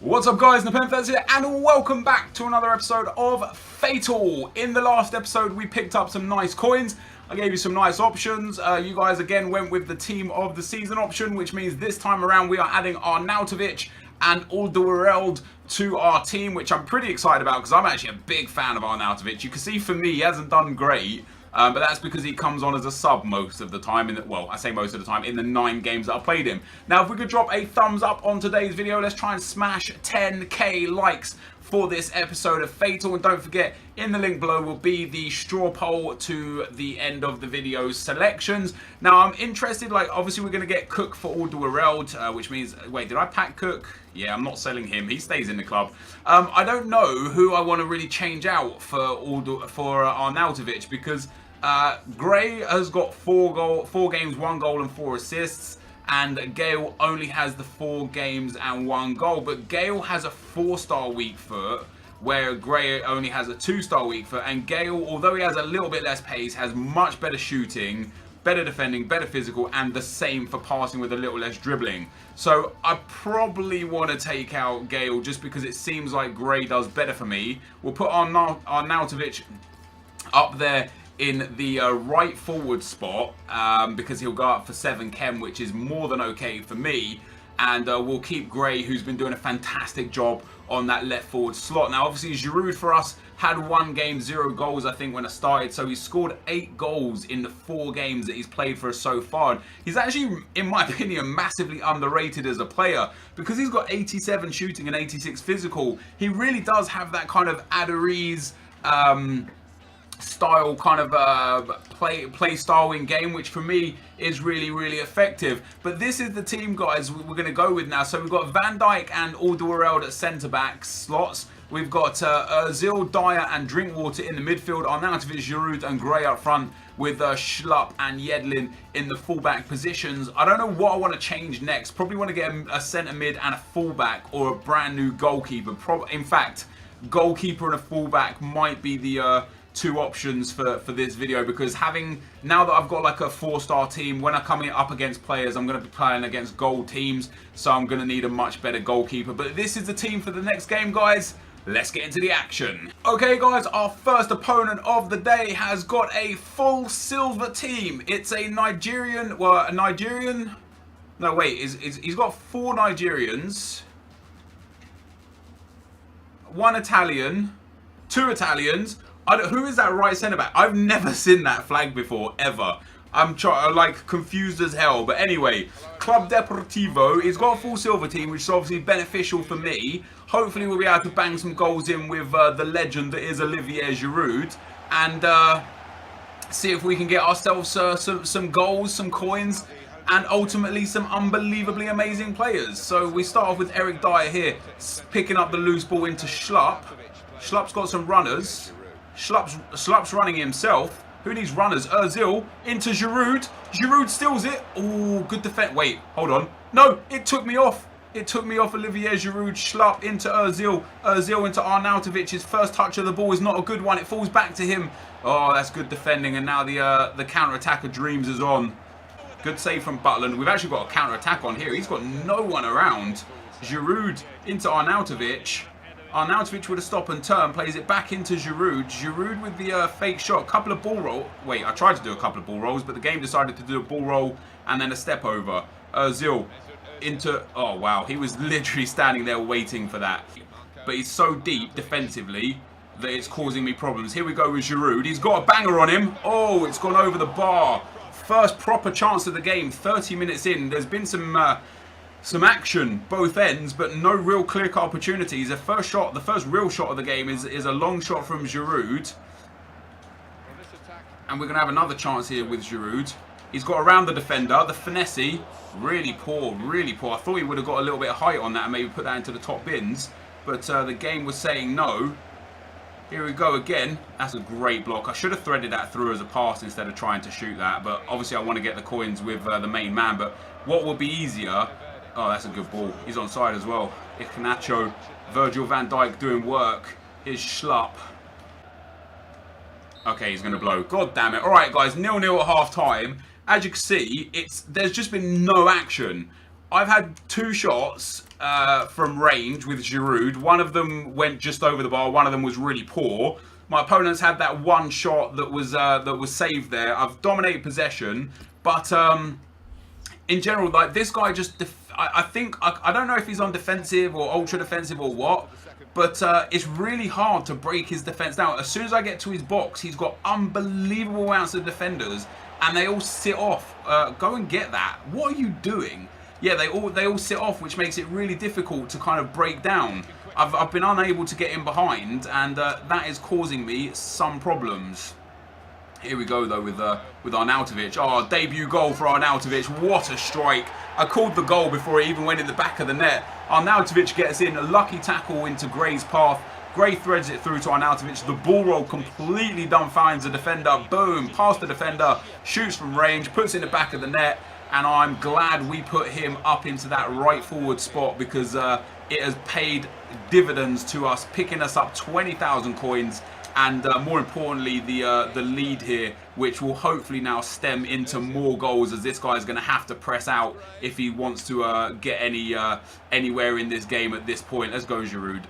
What's up guys, NepentheZ here and welcome back to another episode of F8TAL. In the last episode we picked up some nice coins. I gave you some nice options. You guys again went with the team of the season option, which means this time around we are adding iMOTM and Giroud to our team, which I'm pretty excited about because I'm actually a big fan of iMOTM. You can see for me he hasn't done great. But that's because he comes on as a sub most of the time, well, I say most of the time, in the 9 games that I played him. Now, if we could drop a thumbs up on today's video, let's try and smash 10k likes for this episode of F8TAL. And don't forget, in the link below will be the straw poll to the end of the video's selections. Now, I'm interested, obviously we're going to get Cook for Giroud, which means, wait, did I pack Cook? Yeah, I'm not selling him. He stays in the club. I don't know who I want to really change out for iMOTM because Gray has got 4 games, 1 goal and 4 assists, and Gale only has the 4 games and 1 goal. But Gale has a 4-star weak foot, where Gray only has a 2-star weak foot, and Gale, although he has a little bit less pace, has much better shooting, better defending, better physical, and the same for passing with a little less dribbling. So I probably want to take out Gale just because it seems like Gray does better for me. We'll put our iMOTM up there in the right forward spot because he'll go up for 7 chem, which is more than okay for me. And we'll keep Gray, who's been doing a fantastic job on that left forward slot. Now, obviously, Giroud for us had 1 game, 0 goals, I think, when I started. So he's scored 8 goals in the 4 games that he's played for us so far. And he's actually, in my opinion, massively underrated as a player because he's got 87 shooting and 86 physical. He really does have that kind of Enquiries style kind of play style in game, which for me is really effective. But this is the team, guys, we're going to go with now. So we've got Van Dijk and Giroud at centre back slots. We've got Özil, Dyer and Drinkwater in the midfield. iMOTM, Giroud and Gray up front, with Schlupp and Yedlin in the fullback positions. I don't know what I want to change next. Probably want to get a centre mid and a fullback, or a brand new goalkeeper. In fact, goalkeeper and a fullback might be the 2 options for this video, because now that I've got like a 4-star team, when I come up against players, I'm going to be playing against gold teams, so I'm going to need a much better goalkeeper. But this is the team for the next game, guys. Let's get into the action. Okay, guys, our first opponent of the day has got a full silver team. It's a Nigerian, no wait, he's got 4 Nigerians, 1 Italian, 2 Italians. Who is that right centre back? I've never seen that flag before, ever. I'm confused as hell. But anyway, Club Deportivo, he's got a full silver team, which is obviously beneficial for me. Hopefully we'll be able to bang some goals in with the legend that is Olivier Giroud. And see if we can get ourselves some goals, some coins, and ultimately some unbelievably amazing players. So we start off with Eric Dyer here, picking up the loose ball into Schlupp. Schlupp's got some runners. Schlupp's running himself. Who needs runners? Özil into Giroud. Giroud steals it. Oh, good defense. Wait, hold on. No, it took me off. It took me off Olivier Giroud. Schlupp into Özil. Özil into iMOTM. His first touch of the ball is not a good one. It falls back to him. Oh, that's good defending. And now the counter-attack of dreams is on. Good save from Butland. We've actually got a counter-attack on here. He's got no one around. Giroud into iMOTM. iMOTM with a stop and turn, plays it back into Giroud. Giroud with the fake shot, couple of ball roll. Wait, I tried to do a couple of ball rolls, but the game decided to do a ball roll and then a step over. Özil into, oh wow, he was literally standing there waiting for that. But he's so deep defensively that it's causing me problems. Here we go with Giroud. He's got a banger on him. Oh, it's gone over the bar. First proper chance of the game, 30 minutes in. There's been some action both ends, but no real clear-cut opportunities. The first real shot of the game is a long shot from Giroud, and we're gonna have another chance here with Giroud. He's got around the defender, the finesse, really poor. I thought he would have got a little bit of height on that and maybe put that into the top bins, but the game was saying no. Here we go again. That's a great block. I should have threaded that through as a pass instead of trying to shoot that, but obviously I want to get the coins with the main man. But what will be easier? Oh, that's a good ball. He's onside as well. Iheanacho, Virgil van Dijk doing work. Here's Schlupp. Okay, he's going to blow. God damn it. All right, guys, 0-0 at half-time. As you can see, there's just been no action. I've had 2 shots from range with Giroud. One of them went just over the bar. One of them was really poor. My opponents had that one shot that was saved there. I've dominated possession, but in general, like this guy just, I think, I don't know if he's on defensive or ultra defensive or what, but it's really hard to break his defense down. As soon as I get to his box, he's got unbelievable amounts of defenders, and they all sit off. Go and get that. What are you doing? Yeah, they all sit off, which makes it really difficult to kind of break down. I've been unable to get in behind, and that is causing me some problems. Here we go though with Arnautovic. Oh, debut goal for Arnautovic. What a strike. I called the goal before it even went in the back of the net. Arnautovic gets in, a lucky tackle into Gray's path. Gray threads it through to Arnautovic. The ball roll completely dumbfounds the defender. Boom, past the defender, shoots from range, puts it in the back of the net. And I'm glad we put him up into that right forward spot, because it has paid dividends to us, picking us up 20,000 coins. And more importantly, the lead here, which will hopefully now stem into more goals, as this guy is going to have to press out if he wants to get anywhere in this game at this point. Let's go, Giroud.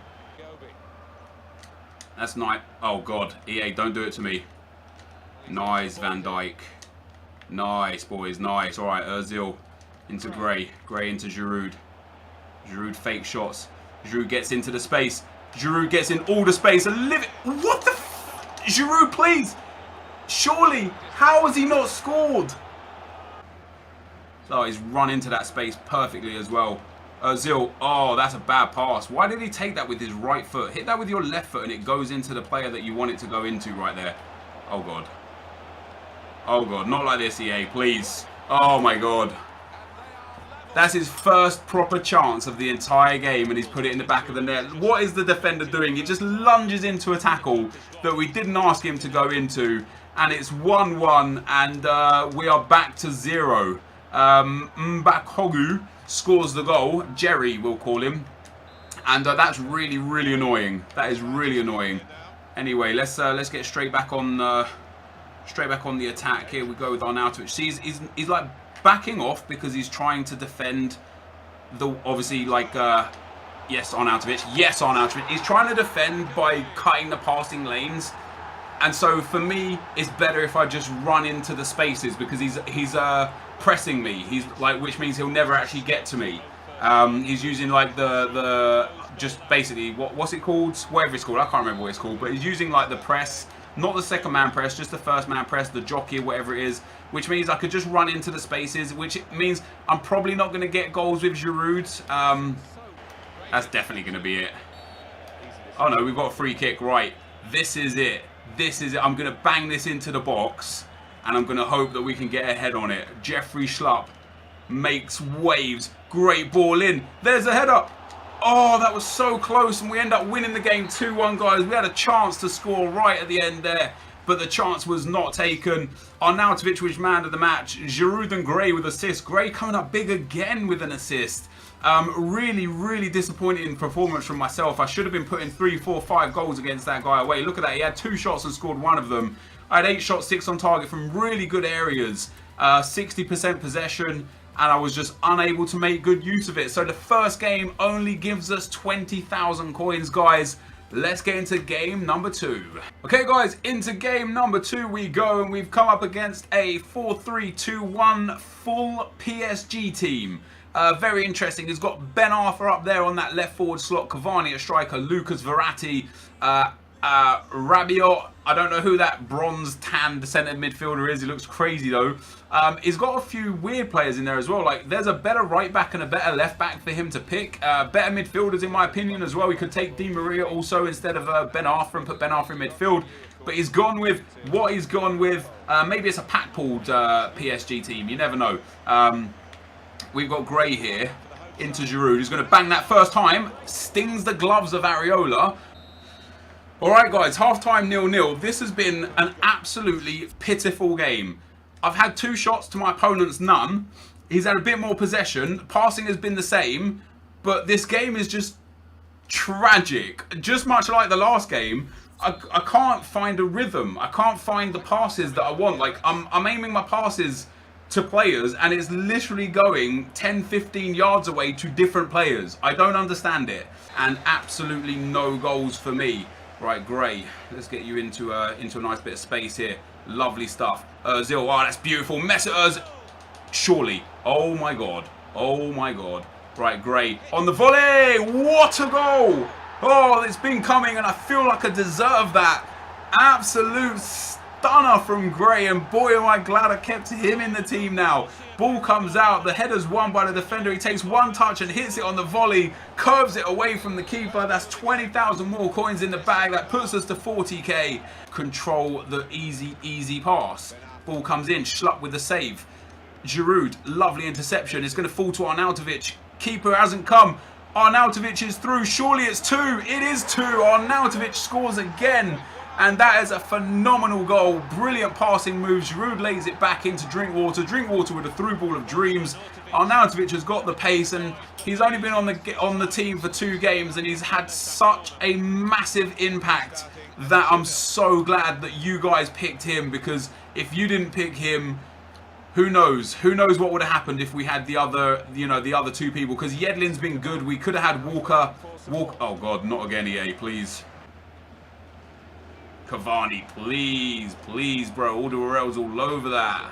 That's nice. Oh, God. EA, don't do it to me. Nice, Van Dijk. Nice, boys. Nice. All right, Ozil into Gray. Gray into Giroud. Giroud fake shots. Giroud gets into the space. Giroud gets in all the space. What the Giroud, please. Surely. How has he not scored? So he's run into that space perfectly as well. Ozil. Oh, that's a bad pass. Why did he take that with his right foot? Hit that with your left foot and it goes into the player that you want it to go into right there. Oh, God. Oh, God. Not like this, EA, please. Oh, my God. That's his first proper chance of the entire game, and he's put it in the back of the net. What is the defender doing? He just lunges into a tackle that we didn't ask him to go into, and it's 1-1, and we are back to 0. Mbakogu scores the goal. Jerry, we'll call him. And that's really, really annoying. That is really annoying. Anyway, let's get straight back on the attack. Here we go with Arnautovic. See, he's like backing off because he's trying to defend the, obviously, like, yes, Arnautovic. Yes, Arnautovic. He's trying to defend by cutting the passing lanes. And so for me, it's better if I just run into the spaces, because he's pressing me. He's like, which means he'll never actually get to me. He's using like the just basically what's it called? Whatever it's called, I can't remember what it's called. But he's using like the press, not the second man press, just the first man press, the jockey, whatever it is. Which means I could just run into the spaces, which means I'm probably not going to get goals with Giroud. That's definitely going to be it. Oh no, we've got a free kick. Right, this is it. This is it. I'm going to bang this into the box, and I'm going to hope that we can get ahead on it. Jeffrey Schlupp makes waves. Great ball in. There's a header. Oh, that was so close, and we end up winning the game 2-1, guys. We had a chance to score right at the end there, but the chance was not taken. Arnautovic was man of the match. Giroud and Gray with assists. Gray coming up big again with an assist. Really, really disappointing performance from myself. I should have been putting 3, 4, 5 goals against that guy away. Look at that. He had 2 shots and scored 1 of them. I had 8 shots, 6 on target from really good areas. 60% possession, and I was just unable to make good use of it. So the first game only gives us 20,000 coins, guys. Let's get into game number 2. Okay, guys, into game number 2 we go, and we've come up against a 4-3-2-1 full PSG team. Very interesting. He's got Ben Arthur up there on that left forward slot, Cavani a striker, Lucas Verratti, Rabiot. I don't know who that bronze tanned centre midfielder is. He looks crazy though. He's got a few weird players in there as well. Like, there's a better right back and a better left back for him to pick. Better midfielders in my opinion as well. He could take Di Maria also instead of Ben Arthur and put Ben Arthur in midfield. But he's gone with what he's gone with. Maybe it's a pack-pulled PSG team. You never know. We've got Gray here into Giroud, who's going to bang that first time. Stings the gloves of Areola. Alright guys, half-time 0-0. This has been an absolutely pitiful game. I've had 2 shots to my opponent's none. He's had a bit more possession. Passing has been the same. But this game is just tragic. Just much like the last game, I can't find a rhythm. I can't find the passes that I want. Like, I'm aiming my passes to players and it's literally going 10-15 yards away to different players. I don't understand it. And absolutely no goals for me. Right, great. Let's get you into a nice bit of space here. Lovely stuff. Ozil, oh, that's beautiful. Mesut Ozil. Surely. Oh my god. Oh my god. Right, great. On the volley. What a goal. Oh, it's been coming and I feel like I deserve that. Absolute stunner from Gray, and boy am I glad I kept him in the team now. Ball comes out, the header's won by the defender, he takes one touch and hits it on the volley, curves it away from the keeper. That's 20,000 more coins in the bag, that puts us to 40k. Control the easy pass. Ball comes in, Schlupp with the save. Giroud, lovely interception, it's going to fall to Arnautovic. Keeper hasn't come. Arnautovic is through, surely it's 2. It is 2. Arnautovic scores again. And that is a phenomenal goal. Brilliant passing moves. Giroud lays it back into Drinkwater. Drinkwater with a through ball of dreams. Arnautovic has got the pace and he's only been on the team for 2 games and he's had such a massive impact that I'm so glad that you guys picked him, because if you didn't pick him, who knows? Who knows what would have happened if we had the other, the other 2 people, because Yedlin's been good. We could have had Walker. Oh God, not again, EA, please. Cavani, please, bro. Alderweireld all over that.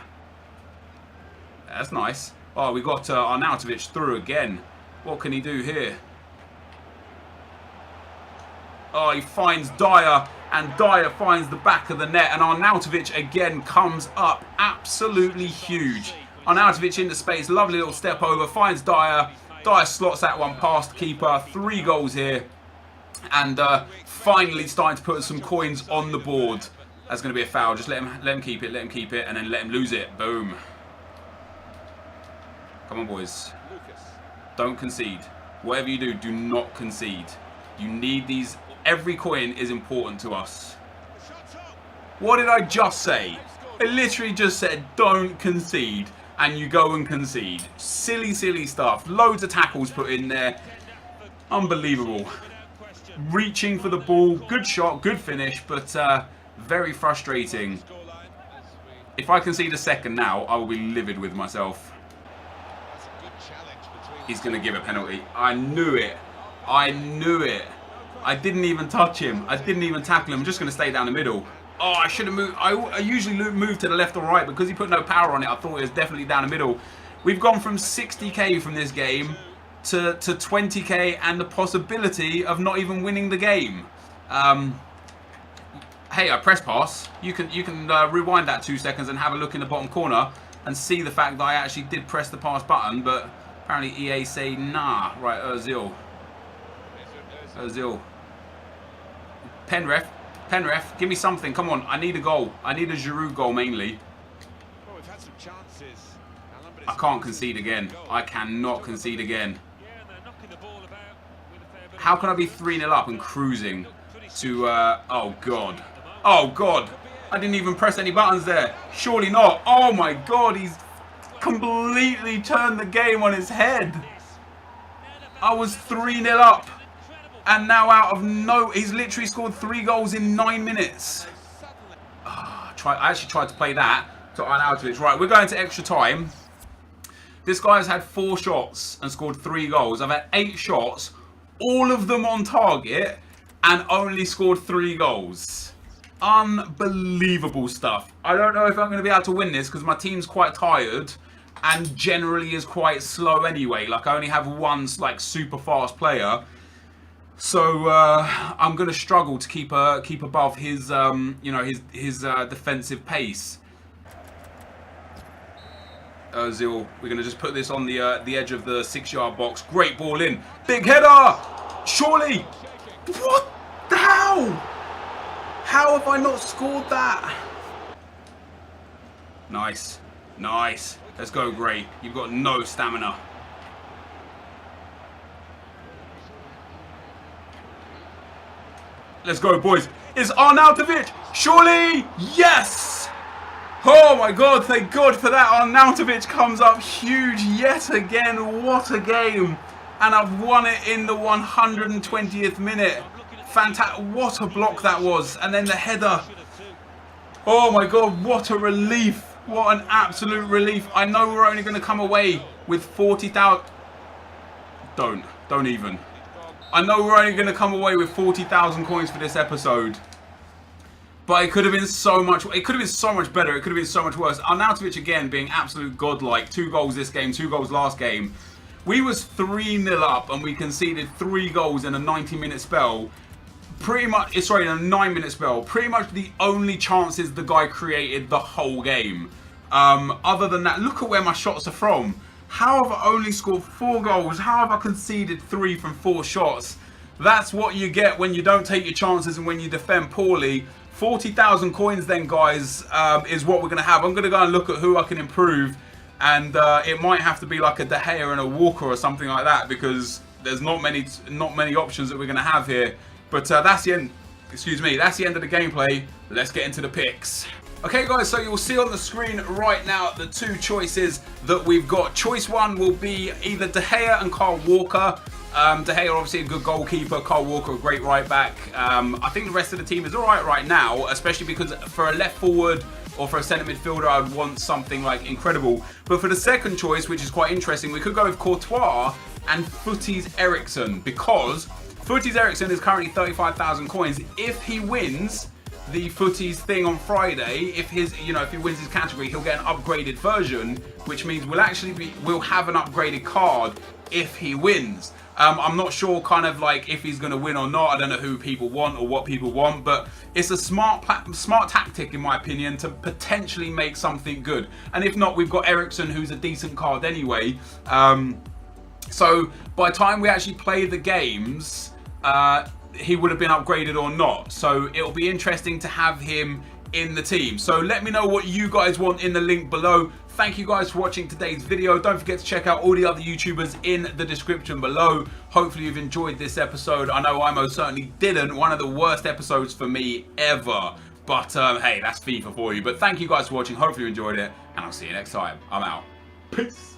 That's nice. Oh, we got Arnautovic through again. What can he do here? Oh, he finds Dyer, and Dyer finds the back of the net, and Arnautovic again comes up absolutely huge. Arnautovic into space, lovely little step over, finds Dyer. Dyer slots that one past keeper. 3 goals here. And finally starting to put some coins on the board. That's going to be a foul. Just let him keep it, and then let him lose it. Boom. Come on, boys. Don't concede. Whatever you do, do not concede. You need these. Every coin is important to us. What did I just say? I literally just said don't concede, and you go and concede. Silly stuff. Loads of tackles put in there. Unbelievable. Reaching for the ball, good shot, good finish, but very frustrating. If I concede a second now, I will be livid with myself. He's going to give a penalty. I knew it. I didn't even touch him. I didn't even tackle him. I'm just going to stay down the middle. Oh, I should have moved. I usually move to the left or right, because he put no power on it. I thought it was definitely down the middle. We've gone from 60k from this game to 20k and the possibility of not even winning the game. Hey, I press pass. You can rewind that 2 seconds and have a look in the bottom corner and see the fact that I actually did press the pass button, but apparently EA say nah. Right, Ozil. Penref, give me something. Come on, I need a goal. I need a Giroud goal mainly. I can't concede again. I cannot concede again. How can I be 3-0 up and cruising to, oh God. Oh God. I didn't even press any buttons there. Surely not. Oh my God, he's completely turned the game on its head. I was 3-0 up. And now he's literally scored 3 goals in 9 minutes. I actually tried to play that to Arnautovic. Right, we're going to extra time. This guy's had 4 shots and scored 3 goals. I've had 8 shots, all of them on target, and only scored 3 goals. Unbelievable stuff. I don't know if I'm going to be able to win this because my team's quite tired and generally is quite slow anyway. Like, I only have one like super fast player. So I'm going to struggle to keep above his his defensive pace. Ozil, we're going to just put this on the edge of the 6-yard box. Great ball in. Big header! Surely! What the hell? How have I not scored that? Nice. Nice. Let's go, Gray. You've got no stamina. Let's go, boys. It's Arnautovic. Surely! Yes! Oh my God, thank God for that. Arnautovic comes up huge yet again. What a game. And I've won it in the 120th minute. Fantastic. What a block that was. And then the header. Oh my God, what a relief. What an absolute relief. I know we're only going to come away with 40,000. Don't even. I know we're only going to come away with 40,000 coins for this episode. But it could have been so much. It could have been so much better. It could have been so much worse. Arnautovic again being absolute godlike. 2 goals this game, 2 goals last game. We was 3-0 up and we conceded 3 goals in a 90-minute spell. Pretty much, sorry, in a 9-minute spell. Pretty much the only chances the guy created the whole game. Other than that, look at where my shots are from. How have I only scored 4 goals? How have I conceded 3 from 4 shots? That's what you get when you don't take your chances and when you defend poorly. 40,000 coins then, guys, is what we're going to have. I'm going to go and look at who I can improve. And it might have to be like a De Gea and a Walker or something like that, because there's not many options that we're going to have here. But that's the end. Excuse me. That's the end of the gameplay. Let's get into the picks. Okay, guys. So you'll see on the screen right now the 2 choices that we've got. Choice 1 will be either De Gea and Kyle Walker. De Gea obviously a good goalkeeper. Kyle Walker a great right back. I think the rest of the team is all right now, especially because for a left forward or for a centre midfielder, I'd want something like incredible. But for the second choice, which is quite interesting, we could go with Courtois and F8TAL Eriksen, because F8TAL Eriksen is currently 35,000 coins. If he wins the F8TAL's thing on Friday, if he wins his category, he'll get an upgraded version, which means we'll have an upgraded card if he wins. I'm not sure kind of like if he's going to win or not. I don't know who people want or what people want, but it's a smart tactic in my opinion to potentially make something good. And if not, we've got Eriksen, who's a decent card anyway. So by the time we actually play the games, he would have been upgraded or not. So it'll be interesting to have him in the team. So let me know what you guys want in the link below. Thank you guys for watching today's video. Don't forget to check out all the other YouTubers in the description below. Hopefully you've enjoyed this episode. I know I most certainly didn't. One of the worst episodes for me ever. But hey, that's FIFA for you. But thank you guys for watching. Hopefully you enjoyed it. And I'll see you next time. I'm out. Peace.